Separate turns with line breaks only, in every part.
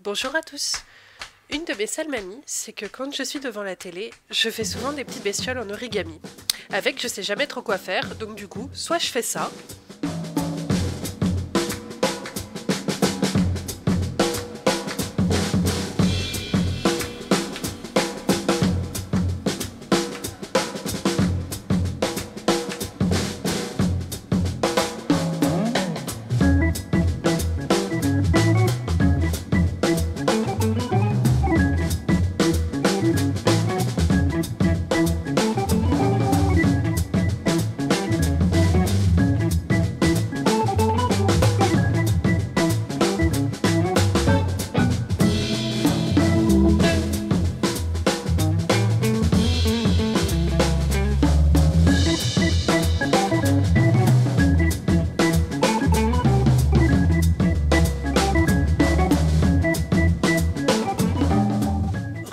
Bonjour à tous. Une de mes sales mamies, c'est que quand je suis devant la télé, je fais souvent des petites bestioles en origami. Avec, je sais jamais trop quoi faire, donc du coup, soit je fais ça,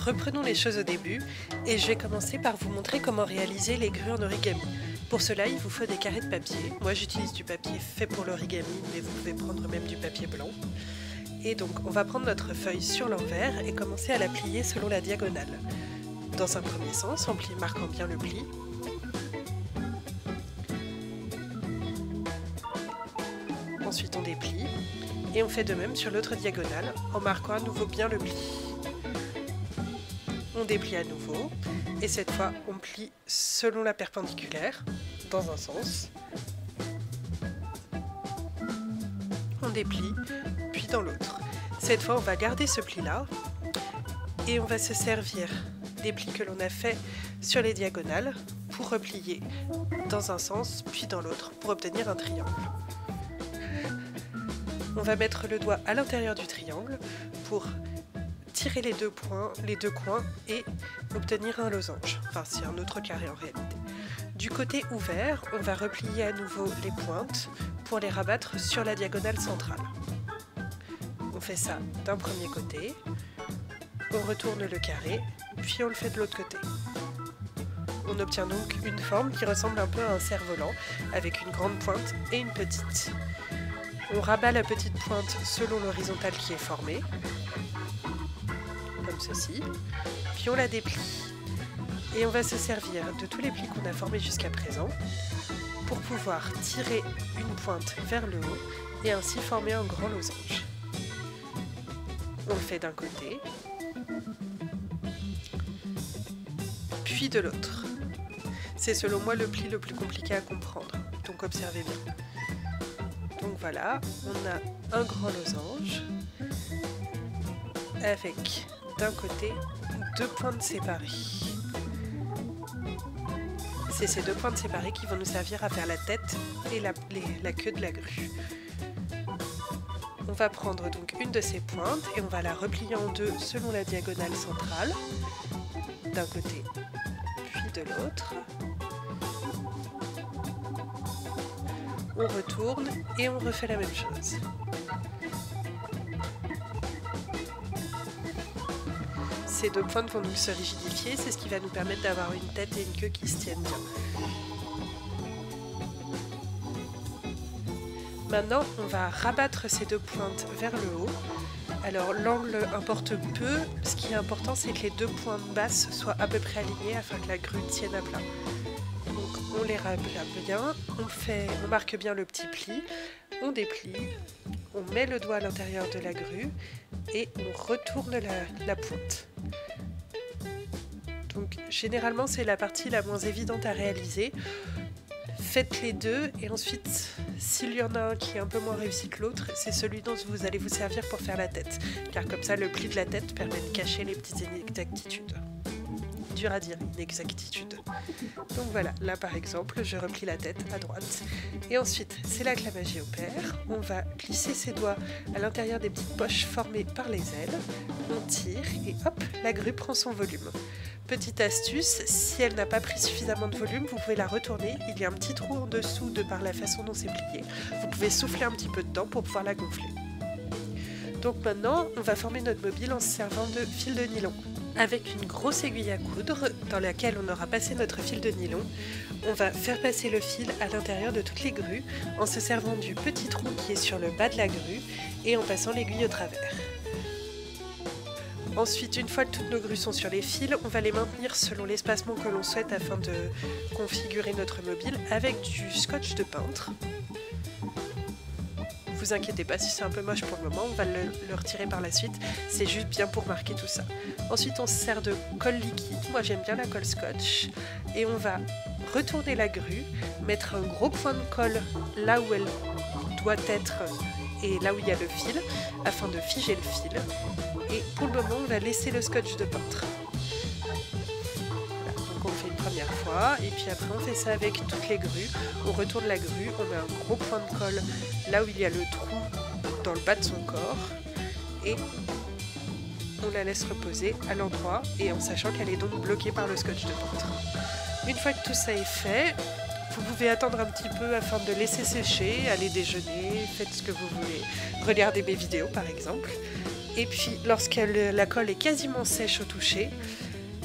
reprenons les choses au début et je vais commencer par vous montrer comment réaliser les grues en origami. Pour cela, il vous faut des carrés de papier. Moi, j'utilise du papier fait pour l'origami, mais vous pouvez prendre même du papier blanc. Et donc, on va prendre notre feuille sur l'envers et commencer à la plier selon la diagonale. Dans un premier sens, en marquant bien le pli. Ensuite, on déplie et on fait de même sur l'autre diagonale en marquant à nouveau bien le pli. On déplie à nouveau et cette fois on plie selon la perpendiculaire dans un sens. On déplie puis dans l'autre. Cette fois on va garder ce pli là et on va se servir des plis que l'on a fait sur les diagonales pour replier dans un sens puis dans l'autre pour obtenir un triangle. On va mettre le doigt à l'intérieur du triangle pour tirer les deux coins et obtenir un losange, enfin c'est un autre carré en réalité. Du côté ouvert, on va replier à nouveau les pointes pour les rabattre sur la diagonale centrale. On fait ça d'un premier côté, on retourne le carré, puis on le fait de l'autre côté. On obtient donc une forme qui ressemble un peu à un cerf-volant, avec une grande pointe et une petite. On rabat la petite pointe selon l'horizontale qui est formée, comme ceci, puis on la déplie. Et on va se servir de tous les plis qu'on a formés jusqu'à présent pour pouvoir tirer une pointe vers le haut et ainsi former un grand losange. On le fait d'un côté, puis de l'autre. C'est selon moi le pli le plus compliqué à comprendre, donc observez bien. Donc voilà, on a un grand losange avec d'un côté deux pointes séparées. C'est ces deux pointes séparées qui vont nous servir à faire la tête et la queue de la grue. On va prendre donc une de ces pointes et on va la replier en deux selon la diagonale centrale, d'un côté puis de l'autre. On retourne et on refait la même chose. Ces deux pointes vont donc se rigidifier, c'est ce qui va nous permettre d'avoir une tête et une queue qui se tiennent bien. Maintenant, on va rabattre ces deux pointes vers le haut. Alors l'angle importe peu, ce qui est important c'est que les deux pointes basses soient à peu près alignées afin que la grue tienne à plat. Donc on les rabat bien, on marque bien le petit pli, on déplie, on met le doigt à l'intérieur de la grue et on retourne la pointe. Donc généralement c'est la partie la moins évidente à réaliser. Faites les deux et ensuite s'il y en a un qui est un peu moins réussi que l'autre, c'est celui dont vous allez vous servir pour faire la tête, car comme ça le pli de la tête permet de cacher les petites inexactitudes. Dur à dire, inexactitude. Donc voilà, là par exemple, je replie la tête à droite. Et ensuite, c'est là que la magie opère. On va glisser ses doigts à l'intérieur des petites poches formées par les ailes. On tire et hop, la grue prend son volume. Petite astuce, si elle n'a pas pris suffisamment de volume, vous pouvez la retourner. Il y a un petit trou en dessous de par la façon dont c'est plié. Vous pouvez souffler un petit peu dedans pour pouvoir la gonfler. Donc maintenant, on va former notre mobile en se servant de fil de nylon. Avec une grosse aiguille à coudre dans laquelle on aura passé notre fil de nylon, on va faire passer le fil à l'intérieur de toutes les grues en se servant du petit trou qui est sur le bas de la grue et en passant l'aiguille au travers. Ensuite, une fois que toutes nos grues sont sur les fils, on va les maintenir selon l'espacement que l'on souhaite afin de configurer notre mobile avec du scotch de peintre. Vous inquiétez pas si c'est un peu moche pour le moment, on va le retirer par la suite, c'est juste bien pour marquer tout ça. Ensuite on se sert de colle liquide, moi j'aime bien la colle scotch, et on va retourner la grue, mettre un gros point de colle là où elle doit être et là où il y a le fil, afin de figer le fil, et pour le moment on va laisser le scotch de peintre. On le fait une première fois et puis après on fait ça avec toutes les grues, on retourne la grue, on met un gros point de colle là où il y a le trou dans le bas de son corps et on la laisse reposer à l'endroit et en sachant qu'elle est donc bloquée par le scotch de peintre. Une fois que tout ça est fait, vous pouvez attendre un petit peu afin de laisser sécher, aller déjeuner, faites ce que vous voulez, regardez mes vidéos par exemple. Et puis lorsque la colle est quasiment sèche au toucher,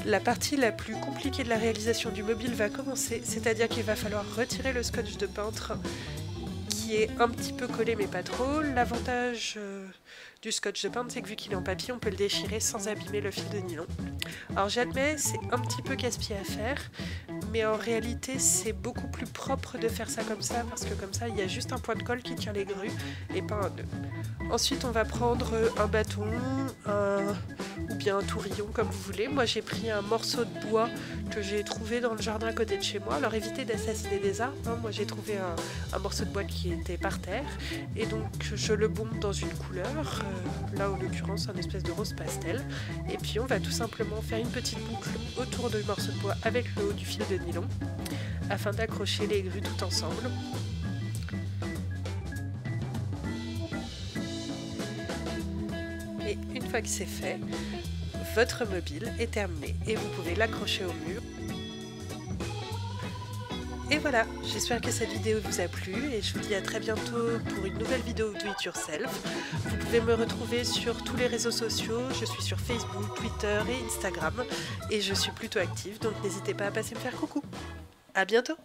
la partie la plus compliquée de la réalisation du mobile va commencer, c'est-à-dire qu'il va falloir retirer le scotch de peintre qui est un petit peu collé mais pas trop. L'avantage du scotch de peintre, c'est que vu qu'il est en papier, on peut le déchirer sans abîmer le fil de nylon. Alors j'admets, c'est un petit peu casse-pied à faire, mais en réalité c'est beaucoup plus propre de faire ça comme ça, parce que comme ça il y a juste un point de colle qui tient les grues et pas un nœud. Ensuite on va prendre un bâton, ou bien un tourillon comme vous voulez. Moi j'ai pris un morceau de bois que j'ai trouvé dans le jardin à côté de chez moi. Alors évitez d'assassiner des arbres, hein. Moi j'ai trouvé un morceau de bois qui était par terre et donc je le bombe dans une couleur, là en l'occurrence un espèce de rose pastel, et puis on va tout simplement faire une petite boucle autour du morceau de bois avec le haut du fil de nylon afin d'accrocher les grues tout ensemble. Et une fois que c'est fait, votre mobile est terminé et vous pouvez l'accrocher au mur. Et voilà, j'espère que cette vidéo vous a plu et je vous dis à très bientôt pour une nouvelle vidéo Do It Yourself. Vous pouvez me retrouver sur tous les réseaux sociaux, je suis sur Facebook, Twitter et Instagram et je suis plutôt active, donc n'hésitez pas à passer me faire coucou. À bientôt!